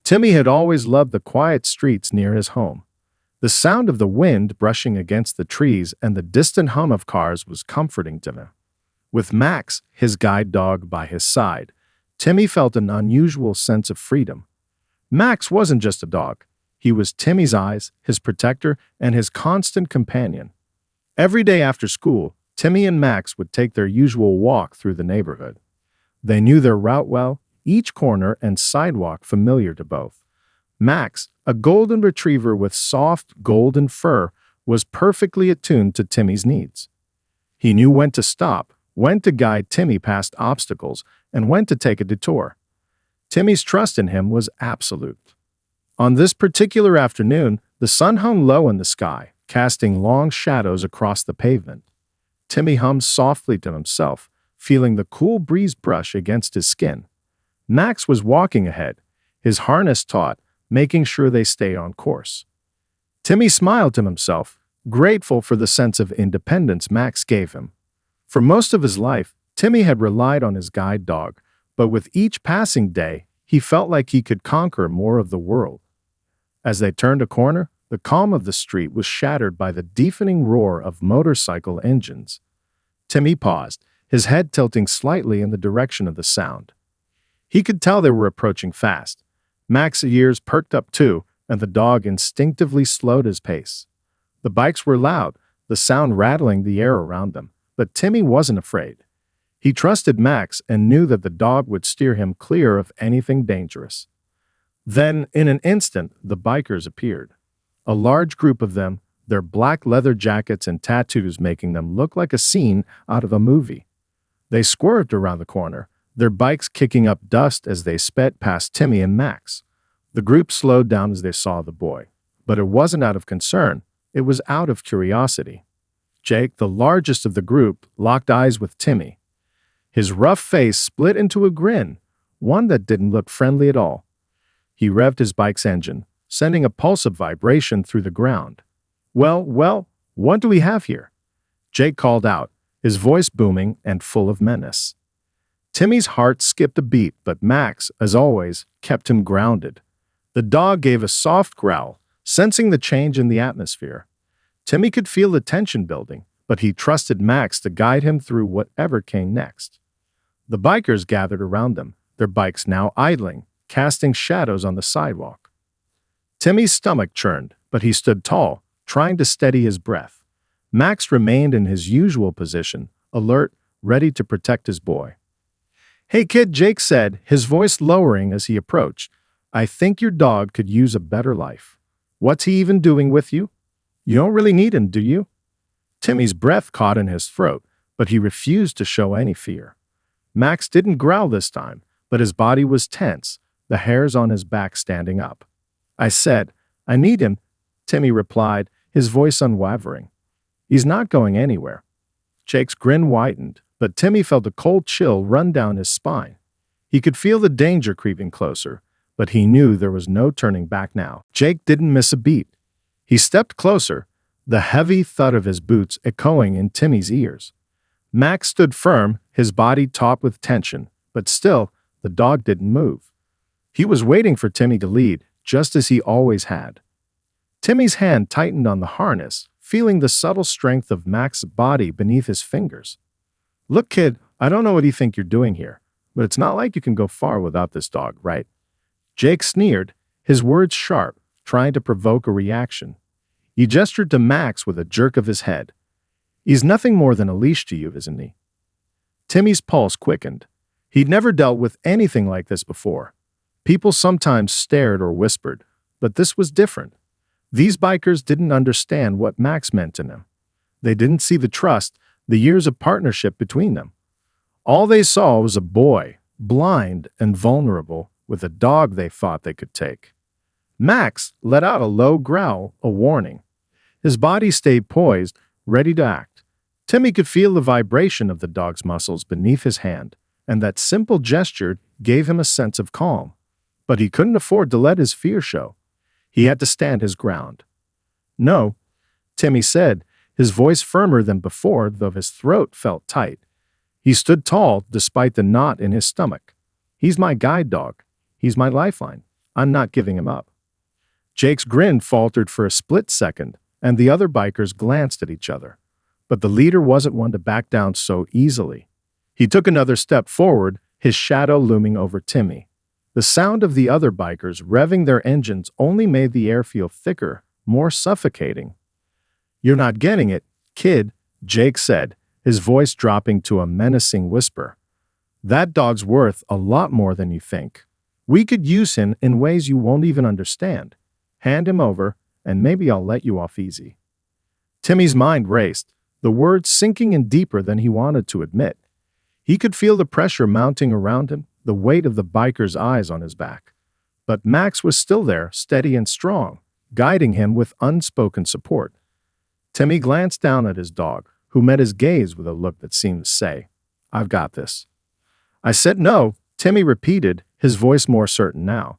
Timmy had always loved the quiet streets near his home. The sound of the wind brushing against the trees and the distant hum of cars was comforting to him. With Max, his guide dog, by his side, Timmy felt an unusual sense of freedom. Max wasn't just a dog. He was Timmy's eyes, his protector, and his constant companion. Every day after school, Timmy and Max would take their usual walk through the neighborhood. They knew their route well, each corner and sidewalk familiar to both. Max, a golden retriever with soft, golden fur, was perfectly attuned to Timmy's needs. He knew when to stop, when to guide Timmy past obstacles, and when to take a detour. Timmy's trust in him was absolute. On this particular afternoon, the sun hung low in the sky, casting long shadows across the pavement. Timmy hummed softly to himself, feeling the cool breeze brush against his skin. Max was walking ahead, his harness taut, making sure they stay on course. Timmy smiled to himself, grateful for the sense of independence Max gave him. For most of his life, Timmy had relied on his guide dog, but with each passing day, he felt like he could conquer more of the world. As they turned a corner, the calm of the street was shattered by the deafening roar of motorcycle engines. Timmy paused, his head tilting slightly in the direction of the sound. He could tell they were approaching fast. Max's ears perked up too, and the dog instinctively slowed his pace. The bikes were loud, the sound rattling the air around them, but Timmy wasn't afraid. He trusted Max and knew that the dog would steer him clear of anything dangerous. Then, in an instant, the bikers appeared. A large group of them, their black leather jackets and tattoos making them look like a scene out of a movie. They swerved around the corner, their bikes kicking up dust as they sped past Timmy and Max. The group slowed down as they saw the boy. But it wasn't out of concern, it was out of curiosity. Jake, the largest of the group, locked eyes with Timmy. His rough face split into a grin, one that didn't look friendly at all. He revved his bike's engine, sending a pulse of vibration through the ground. Well, what do we have here?" Jake called out, his voice booming and full of menace. Timmy's heart skipped a beat, but Max, as always, kept him grounded. The dog gave a soft growl, sensing the change in the atmosphere. Timmy could feel the tension building, but he trusted Max to guide him through whatever came next. The bikers gathered around them, their bikes now idling, casting shadows on the sidewalk. Timmy's stomach churned, but he stood tall, trying to steady his breath. Max remained in his usual position, alert, ready to protect his boy. "Hey kid," Jake said, his voice lowering as he approached. "I think your dog could use a better life. What's he even doing with you? You don't really need him, do you?" Timmy's breath caught in his throat, but he refused to show any fear. Max didn't growl this time, but his body was tense, the hairs on his back standing up. "I said, I need him," Timmy replied, his voice unwavering. "He's not going anywhere." Jake's grin widened, but Timmy felt a cold chill run down his spine. He could feel the danger creeping closer, but he knew there was no turning back now. Jake didn't miss a beat. He stepped closer, the heavy thud of his boots echoing in Timmy's ears. Max stood firm, his body taut with tension, but still, the dog didn't move. He was waiting for Timmy to lead, just as he always had. Timmy's hand tightened on the harness, feeling the subtle strength of Max's body beneath his fingers. "Look, kid, I don't know what you think you're doing here, but it's not like you can go far without this dog, right?" Jake sneered, his words sharp, trying to provoke a reaction. He gestured to Max with a jerk of his head. "He's nothing more than a leash to you, isn't he?" Timmy's pulse quickened. He'd never dealt with anything like this before. People sometimes stared or whispered, but this was different. These bikers didn't understand what Max meant to them. They didn't see the trust, the years of partnership between them. All they saw was a boy, blind and vulnerable, with a dog they thought they could take. Max let out a low growl, a warning. His body stayed poised, ready to act. Timmy could feel the vibration of the dog's muscles beneath his hand, and that simple gesture gave him a sense of calm. But he couldn't afford to let his fear show. He had to stand his ground. "No," Timmy said, his voice firmer than before, though his throat felt tight. He stood tall despite the knot in his stomach. "He's my guide dog. He's my lifeline. I'm not giving him up." Jake's grin faltered for a split second, and the other bikers glanced at each other. But the leader wasn't one to back down so easily. He took another step forward, his shadow looming over Timmy. The sound of the other bikers revving their engines only made the air feel thicker, more suffocating. "You're not getting it, kid," Jake said, his voice dropping to a menacing whisper. "That dog's worth a lot more than you think. We could use him in ways you won't even understand. Hand him over, and maybe I'll let you off easy." Timmy's mind raced, the words sinking in deeper than he wanted to admit. He could feel the pressure mounting around him, the weight of the biker's eyes on his back. But Max was still there, steady and strong, guiding him with unspoken support. Timmy glanced down at his dog, who met his gaze with a look that seemed to say, "I've got this." "I said no," Timmy repeated, his voice more certain now.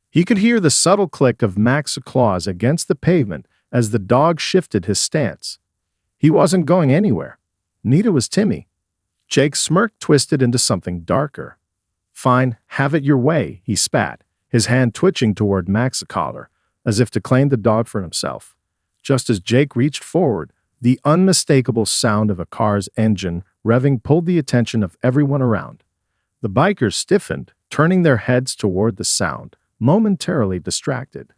He could hear the subtle click of Max's claws against the pavement as the dog shifted his stance. He wasn't going anywhere. Neither was Timmy. Jake's smirk twisted into something darker. "Fine, have it your way," he spat, his hand twitching toward Max's collar, as if to claim the dog for himself. Just as Jake reached forward, the unmistakable sound of a car's engine revving pulled the attention of everyone around. The bikers stiffened, turning their heads toward the sound, momentarily distracted.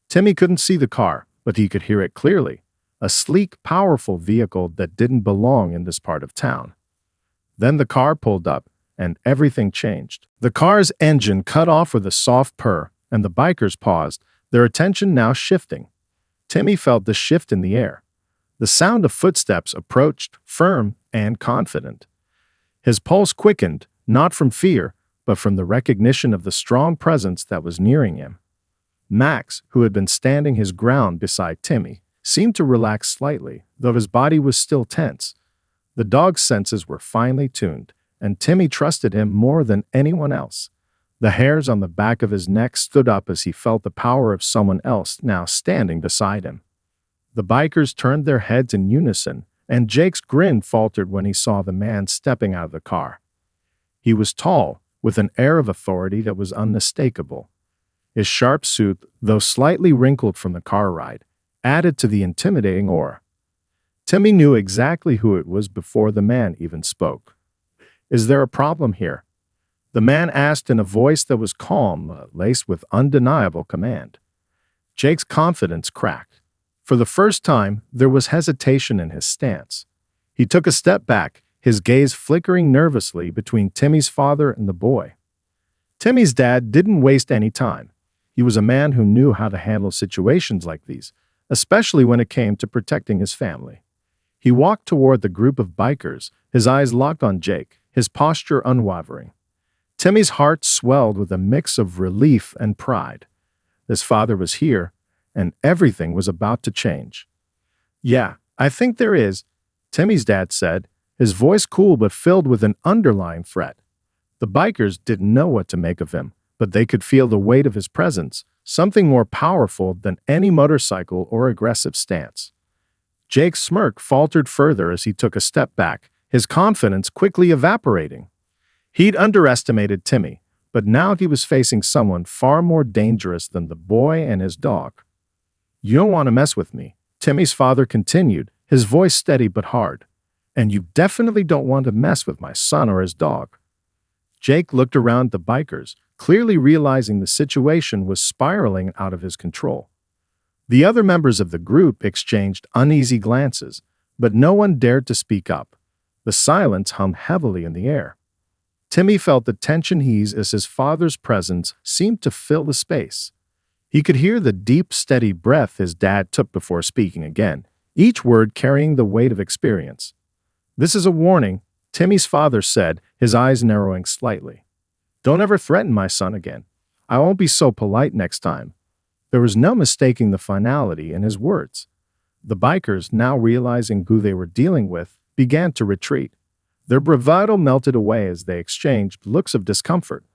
Timmy couldn't see the car, but he could hear it clearly. A sleek, powerful vehicle that didn't belong in this part of town. Then the car pulled up, and everything changed. The car's engine cut off with a soft purr, and the bikers paused, their attention now shifting. Timmy felt the shift in the air. The sound of footsteps approached, firm and confident. His pulse quickened, not from fear, but from the recognition of the strong presence that was nearing him. Max, who had been standing his ground beside Timmy, seemed to relax slightly, though his body was still tense. The dog's senses were finely tuned, and Timmy trusted him more than anyone else. The hairs on the back of his neck stood up as he felt the power of someone else now standing beside him. The bikers turned their heads in unison, and Jake's grin faltered when he saw the man stepping out of the car. He was tall, with an air of authority that was unmistakable. His sharp suit, though slightly wrinkled from the car ride, added to the intimidating aura. Timmy knew exactly who it was before the man even spoke. "Is there a problem here?" The man asked in a voice that was calm, laced with undeniable command. Jake's confidence cracked. For the first time, there was hesitation in his stance. He took a step back, his gaze flickering nervously between Timmy's father and the boy. Timmy's dad didn't waste any time. He was a man who knew how to handle situations like these, especially when it came to protecting his family. He walked toward the group of bikers, his eyes locked on Jake, his posture unwavering. Timmy's heart swelled with a mix of relief and pride. His father was here, and everything was about to change. "Yeah, I think there is," Timmy's dad said, his voice cool but filled with an underlying threat. The bikers didn't know what to make of him, but they could feel the weight of his presence, something more powerful than any motorcycle or aggressive stance. Jake's smirk faltered further as he took a step back, his confidence quickly evaporating. He'd underestimated Timmy, but now he was facing someone far more dangerous than the boy and his dog. "You don't want to mess with me," Timmy's father continued, his voice steady but hard. "And you definitely don't want to mess with my son or his dog." Jake looked around the bikers, clearly realizing the situation was spiraling out of his control. The other members of the group exchanged uneasy glances, but no one dared to speak up. The silence hung heavily in the air. Timmy felt the tension ease as his father's presence seemed to fill the space. He could hear the deep, steady breath his dad took before speaking again, each word carrying the weight of experience. "This is a warning," Timmy's father said, his eyes narrowing slightly. "Don't ever threaten my son again. I won't be so polite next time." There was no mistaking the finality in his words. The bikers, now realizing who they were dealing with, began to retreat. Their bravado melted away as they exchanged looks of discomfort.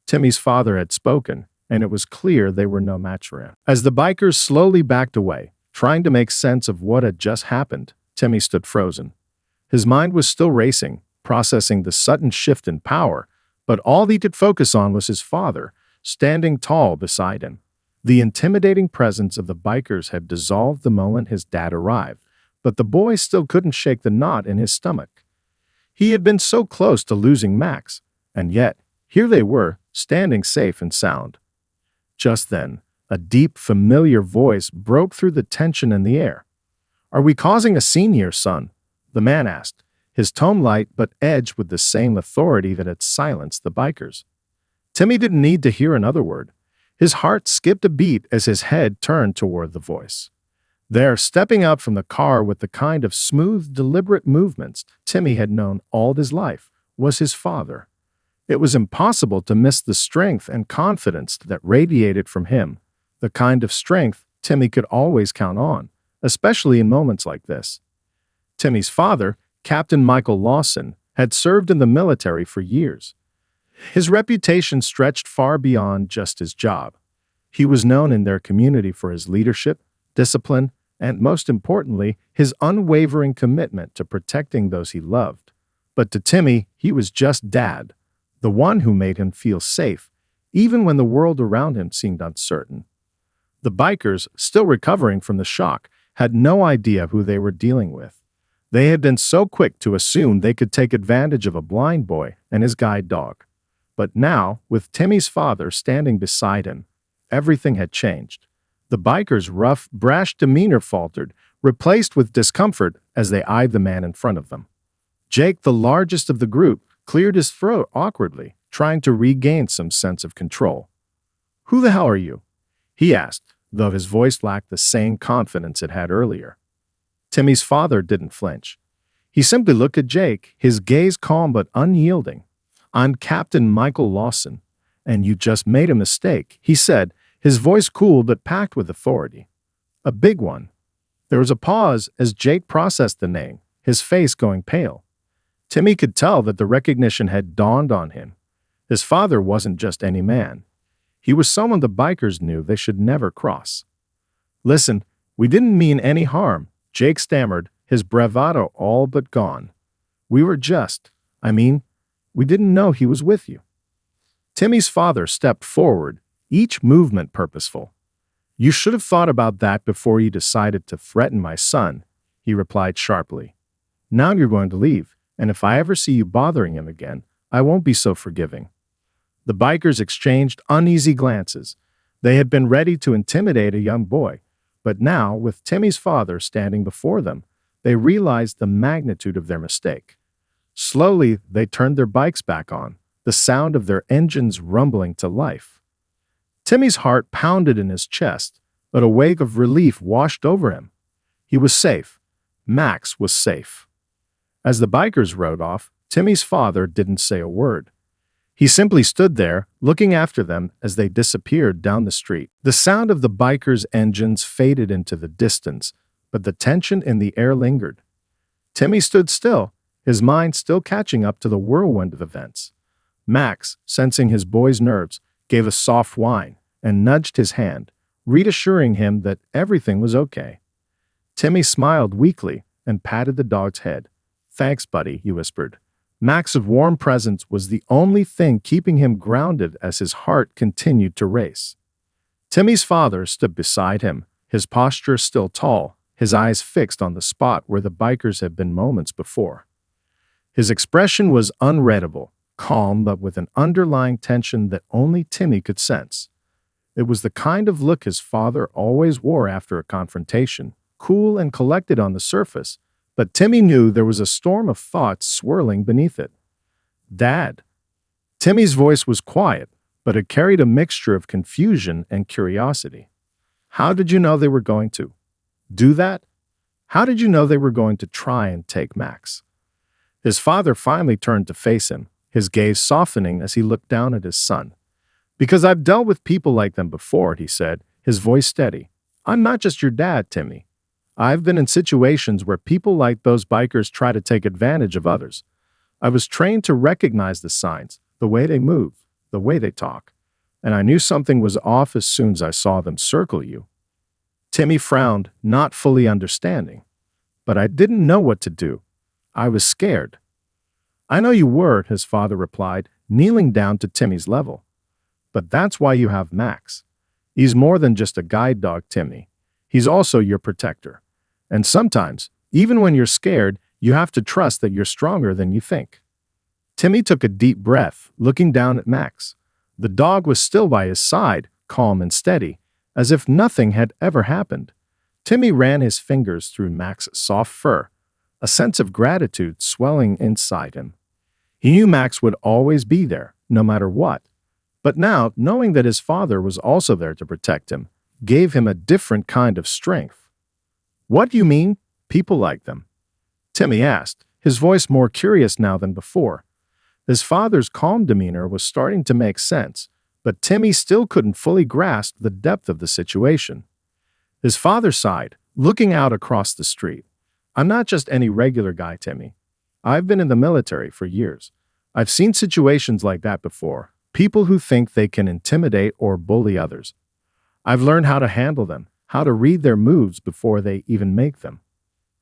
Timmy's father had spoken, and it was clear they were no match for him. As the bikers slowly backed away, trying to make sense of what had just happened, Timmy stood frozen. His mind was still racing, processing the sudden shift in power, but all he could focus on was his father, standing tall beside him. The intimidating presence of the bikers had dissolved the moment his dad arrived, but the boy still couldn't shake the knot in his stomach. He had been so close to losing Max, and yet, here they were, standing safe and sound. Just then, a deep, familiar voice broke through the tension in the air. "Are we causing a scene here, son?" the man asked, his tone light but edged with the same authority that had silenced the bikers. Timmy didn't need to hear another word. His heart skipped a beat as his head turned toward the voice. There, stepping out from the car with the kind of smooth, deliberate movements Timmy had known all his life, was his father. It was impossible to miss the strength and confidence that radiated from him, the kind of strength Timmy could always count on, especially in moments like this. Timmy's father, Captain Michael Lawson, had served in the military for years. His reputation stretched far beyond just his job. He was known in their community for his leadership, discipline, and most importantly, his unwavering commitment to protecting those he loved. But to Timmy, he was just Dad, the one who made him feel safe, even when the world around him seemed uncertain. The bikers, still recovering from the shock, had no idea who they were dealing with. They had been so quick to assume they could take advantage of a blind boy and his guide dog. But now, with Timmy's father standing beside him, everything had changed. The bikers' rough, brash demeanor faltered, replaced with discomfort as they eyed the man in front of them. Jake, the largest of the group, cleared his throat awkwardly, trying to regain some sense of control. "Who the hell are you?" he asked, though his voice lacked the same confidence it had earlier. Timmy's father didn't flinch. He simply looked at Jake, his gaze calm but unyielding. "I'm Captain Michael Lawson, and you just made a mistake," he said, his voice cool but packed with authority. A big one. There was a pause as Jake processed the name, his face going pale. Timmy could tell that the recognition had dawned on him. His father wasn't just any man. He was someone the bikers knew they should never cross. "Listen, we didn't mean any harm," Jake stammered, his bravado all but gone. "We were just, we didn't know he was with you." Timmy's father stepped forward, each movement purposeful. "You should have thought about that before you decided to threaten my son," he replied sharply. "Now you're going to leave, and if I ever see you bothering him again, I won't be so forgiving." The bikers exchanged uneasy glances. They had been ready to intimidate a young boy, but now, with Timmy's father standing before them, they realized the magnitude of their mistake. Slowly, they turned their bikes back on, the sound of their engines rumbling to life. Timmy's heart pounded in his chest, but a wave of relief washed over him. He was safe. Max was safe. As the bikers rode off, Timmy's father didn't say a word. He simply stood there, looking after them as they disappeared down the street. The sound of the bikers' engines faded into the distance, but the tension in the air lingered. Timmy stood still, his mind still catching up to the whirlwind of events. Max, sensing his boy's nerves, gave a soft whine and nudged his hand, reassuring him that everything was okay. Timmy smiled weakly and patted the dog's head. "Thanks, buddy," he whispered. Max's warm presence was the only thing keeping him grounded as his heart continued to race. Timmy's father stood beside him, his posture still tall, his eyes fixed on the spot where the bikers had been moments before. His expression was unreadable, calm but with an underlying tension that only Timmy could sense. It was the kind of look his father always wore after a confrontation, cool and collected on the surface, but Timmy knew there was a storm of thoughts swirling beneath it. "Dad." Timmy's voice was quiet, but it carried a mixture of confusion and curiosity. "How did you know they were going to do that? How did you know they were going to try and take Max?" His father finally turned to face him, his gaze softening as he looked down at his son. "Because I've dealt with people like them before," he said, his voice steady. "I'm not just your dad, Timmy. I've been in situations where people like those bikers try to take advantage of others. I was trained to recognize the signs, the way they move, the way they talk, and I knew something was off as soon as I saw them circle you." Timmy frowned, not fully understanding. "But I didn't know what to do. I was scared." "I know you were," his father replied, kneeling down to Timmy's level. But that's why you have Max. He's more than just a guide dog, Timmy. He's also your protector. And sometimes, even when you're scared, you have to trust that you're stronger than you think." Timmy took a deep breath, looking down at Max. The dog was still by his side, calm and steady, as if nothing had ever happened. Timmy ran his fingers through Max's soft fur, a sense of gratitude swelling inside him. He knew Max would always be there, no matter what. But now, knowing that his father was also there to protect him, gave him a different kind of strength. "What do you mean, people like them?" Timmy asked, his voice more curious now than before. His father's calm demeanor was starting to make sense, but Timmy still couldn't fully grasp the depth of the situation. His father sighed, looking out across the street. "I'm not just any regular guy, Timmy. I've been in the military for years. I've seen situations like that before, people who think they can intimidate or bully others. I've learned how to handle them, how to read their moves before they even make them."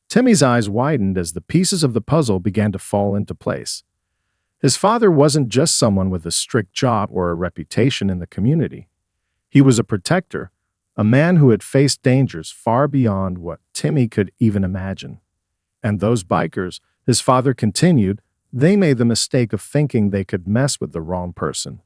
Timmy's eyes widened as the pieces of the puzzle began to fall into place. His father wasn't just someone with a strict job or a reputation in the community. He was a protector, a man who had faced dangers far beyond what Timmy could even imagine. And those bikers, his father continued, they made the mistake of thinking they could mess with the wrong person.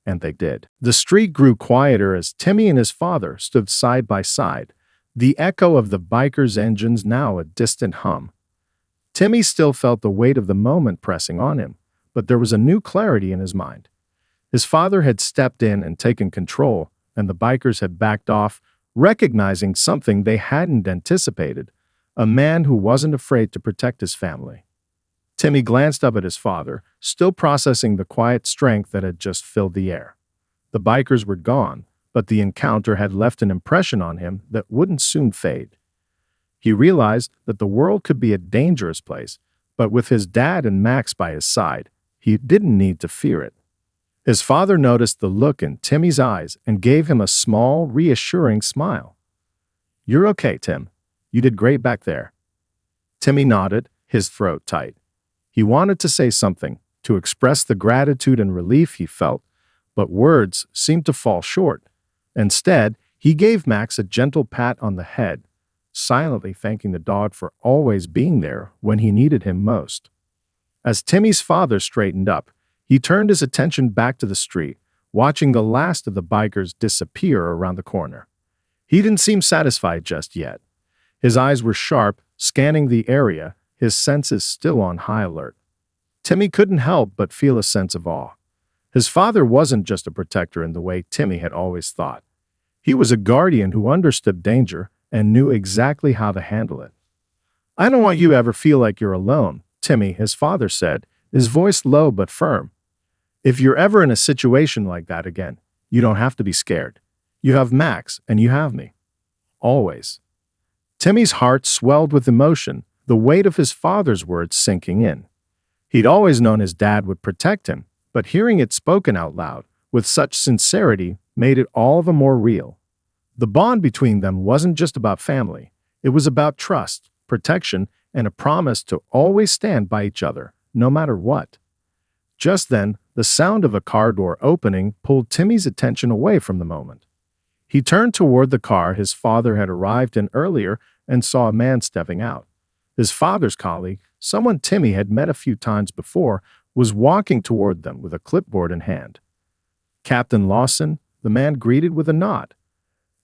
And they did. The street grew quieter as Timmy and his father stood side by side, the echo of the bikers' engines now a distant hum. Timmy still felt the weight of the moment pressing on him, but there was a new clarity in his mind. His father had stepped in and taken control, and the bikers had backed off, recognizing something they hadn't anticipated, a man who wasn't afraid to protect his family. Timmy glanced up at his father, still processing the quiet strength that had just filled the air. The bikers were gone, but the encounter had left an impression on him that wouldn't soon fade. He realized that the world could be a dangerous place, but with his dad and Max by his side, he didn't need to fear it. His father noticed the look in Timmy's eyes and gave him a small, reassuring smile. "You're okay, Tim. You did great back there." Timmy nodded, his throat tight. He wanted to say something, to express the gratitude and relief he felt, but words seemed to fall short. Instead, he gave Max a gentle pat on the head, silently thanking the dog for always being there when he needed him most. As Timmy's father straightened up, he turned his attention back to the street, watching the last of the bikers disappear around the corner. He didn't seem satisfied just yet. His eyes were sharp, scanning the area, his senses still on high alert. Timmy couldn't help but feel a sense of awe. His father wasn't just a protector in the way Timmy had always thought. He was a guardian who understood danger and knew exactly how to handle it. "I don't want you to ever feel like you're alone," Timmy, his father said, his voice low but firm. "If you're ever in a situation like that again, you don't have to be scared. You have Max and you have me. Always." Timmy's heart swelled with emotion, the weight of his father's words sinking in. He'd always known his dad would protect him, but hearing it spoken out loud, with such sincerity, made it all the more real. The bond between them wasn't just about family. It was about trust, protection, and a promise to always stand by each other, no matter what. Just then, the sound of a car door opening pulled Timmy's attention away from the moment. He turned toward the car his father had arrived in earlier and saw a man stepping out. His father's colleague, someone Timmy had met a few times before, was walking toward them with a clipboard in hand. "Captain Lawson," the man greeted with a nod.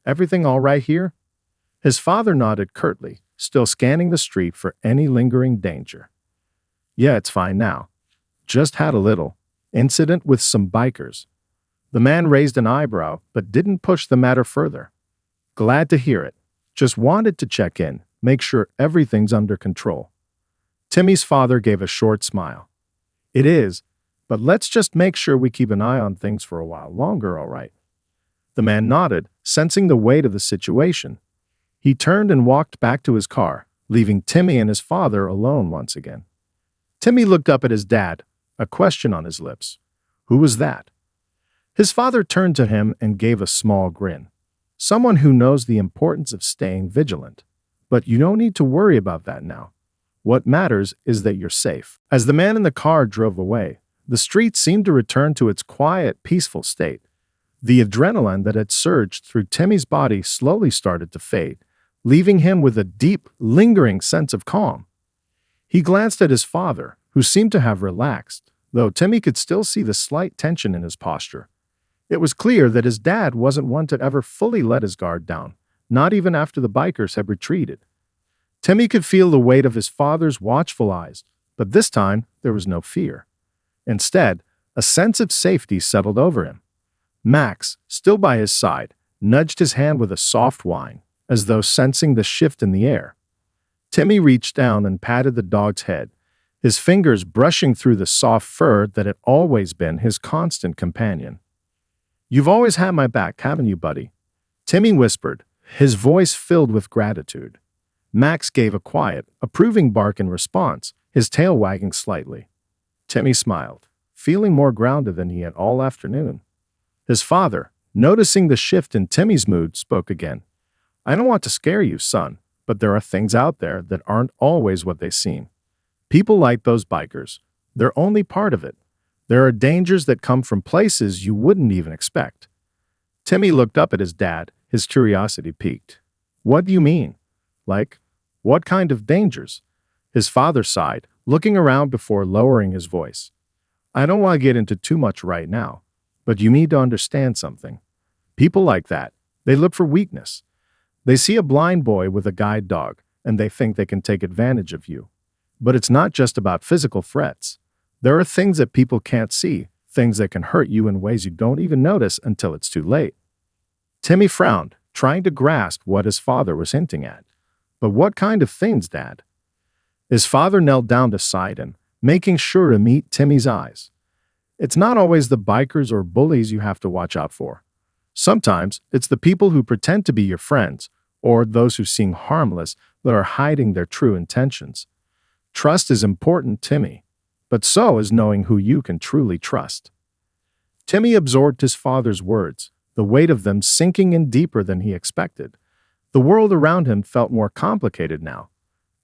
"Everything all right here?" His father nodded curtly, still scanning the street for any lingering danger. "Yeah, it's fine now. Just had a little incident with some bikers." The man raised an eyebrow, but didn't push the matter further. "Glad to hear it. Just wanted to check in, make sure everything's under control." Timmy's father gave a short smile. "It is, but let's just make sure we keep an eye on things for a while longer, all right?" The man nodded, sensing the weight of the situation. He turned and walked back to his car, leaving Timmy and his father alone once again. Timmy looked up at his dad, a question on his lips. Who was that? His father turned to him and gave a small grin. "Someone who knows the importance of staying vigilant. But you don't need to worry about that now. What matters is that you're safe." As the man in the car drove away, the street seemed to return to its quiet, peaceful state. The adrenaline that had surged through Timmy's body slowly started to fade, leaving him with a deep, lingering sense of calm. He glanced at his father, who seemed to have relaxed, though Timmy could still see the slight tension in his posture. It was clear that his dad wasn't one to ever fully let his guard down, not even after the bikers had retreated. Timmy could feel the weight of his father's watchful eyes, but this time there was no fear. Instead, a sense of safety settled over him. Max, still by his side, nudged his hand with a soft whine, as though sensing the shift in the air. Timmy reached down and patted the dog's head, his fingers brushing through the soft fur that had always been his constant companion. "You've always had my back, haven't you, buddy?" Timmy whispered, his voice filled with gratitude. Max gave a quiet, approving bark in response, his tail wagging slightly. Timmy smiled, feeling more grounded than he had all afternoon. His father, noticing the shift in Timmy's mood, spoke again. "I don't want to scare you, son, but there are things out there that aren't always what they seem. People like those bikers. They're only part of it. There are dangers that come from places you wouldn't even expect." Timmy looked up at his dad, his curiosity piqued. "What do you mean? Like, what kind of dangers?" His father sighed, looking around before lowering his voice. "I don't want to get into too much right now, but you need to understand something. People like that, they look for weakness. They see a blind boy with a guide dog, and they think they can take advantage of you. But it's not just about physical threats. There are things that people can't see, things that can hurt you in ways you don't even notice until it's too late." Timmy frowned, trying to grasp what his father was hinting at. "But what kind of things, Dad?" His father knelt down beside him, making sure to meet Timmy's eyes. "It's not always the bikers or bullies you have to watch out for. Sometimes it's the people who pretend to be your friends, or those who seem harmless but are hiding their true intentions. Trust is important, Timmy, but so is knowing who you can truly trust." Timmy absorbed his father's words, the weight of them sinking in deeper than he expected. The world around him felt more complicated now.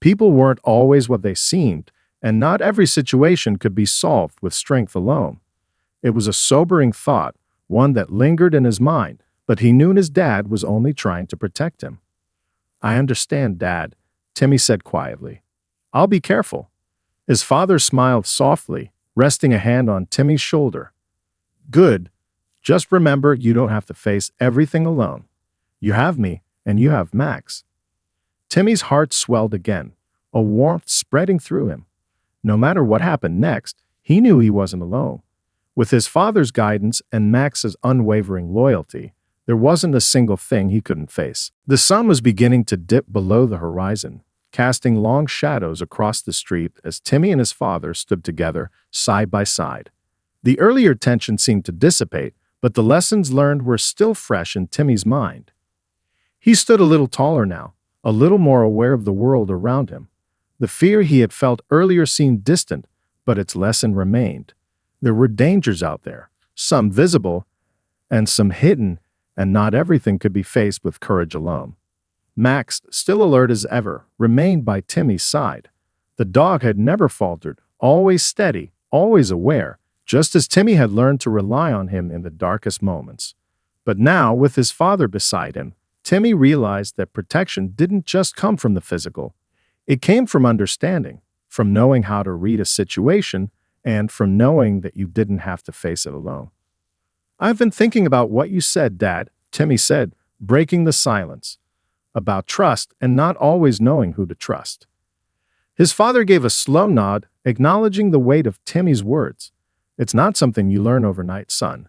People weren't always what they seemed, and not every situation could be solved with strength alone. It was a sobering thought, one that lingered in his mind, but he knew his dad was only trying to protect him. "I understand, Dad," Timmy said quietly. "I'll be careful." His father smiled softly, resting a hand on Timmy's shoulder. "Good. Just remember you don't have to face everything alone. You have me, and you have Max." Timmy's heart swelled again, a warmth spreading through him. No matter what happened next, he knew he wasn't alone. With his father's guidance and Max's unwavering loyalty, there wasn't a single thing he couldn't face. The sun was beginning to dip below the horizon, casting long shadows across the street as Timmy and his father stood together, side by side. The earlier tension seemed to dissipate, but the lessons learned were still fresh in Timmy's mind. He stood a little taller now, a little more aware of the world around him. The fear he had felt earlier seemed distant, but its lesson remained. There were dangers out there, some visible and some hidden, and not everything could be faced with courage alone. Max, still alert as ever, remained by Timmy's side. The dog had never faltered, always steady, always aware, just as Timmy had learned to rely on him in the darkest moments. But now, with his father beside him, Timmy realized that protection didn't just come from the physical. It came from understanding, from knowing how to read a situation, and from knowing that you didn't have to face it alone. "I've been thinking about what you said, Dad," Timmy said, breaking the silence. "About trust and not always knowing who to trust." His father gave a slow nod, acknowledging the weight of Timmy's words. "It's not something you learn overnight, son.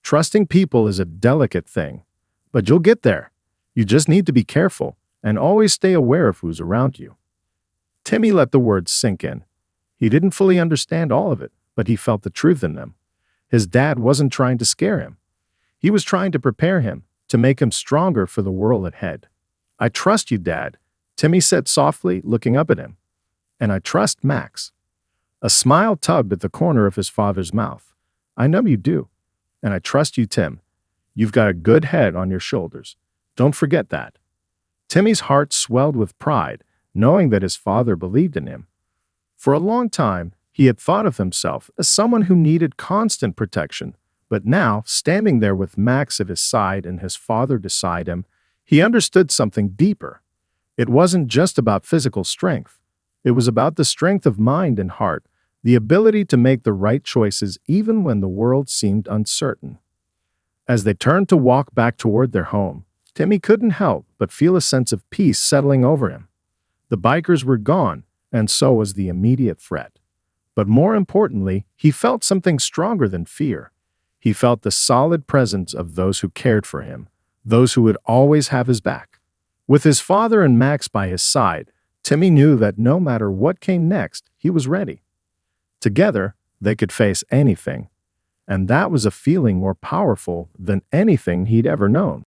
Trusting people is a delicate thing, but you'll get there. You just need to be careful and always stay aware of who's around you." Timmy let the words sink in. He didn't fully understand all of it, but he felt the truth in them. His dad wasn't trying to scare him. He was trying to prepare him, to make him stronger for the world ahead. "I trust you, Dad," Timmy said softly, looking up at him. "And I trust Max." A smile tugged at the corner of his father's mouth. "I know you do. And I trust you, Tim. You've got a good head on your shoulders. Don't forget that." Timmy's heart swelled with pride, knowing that his father believed in him. For a long time, he had thought of himself as someone who needed constant protection, But now, standing there with Max at his side and his father beside him, he understood something deeper. It wasn't just about physical strength. It was about the strength of mind and heart, the ability to make the right choices even when the world seemed uncertain. As they turned to walk back toward their home, Timmy couldn't help but feel a sense of peace settling over him. The bikers were gone, and so was the immediate threat. But more importantly, he felt something stronger than fear. He felt the solid presence of those who cared for him, those who would always have his back. With his father and Max by his side, Timmy knew that no matter what came next, he was ready. Together, they could face anything, and that was a feeling more powerful than anything he'd ever known.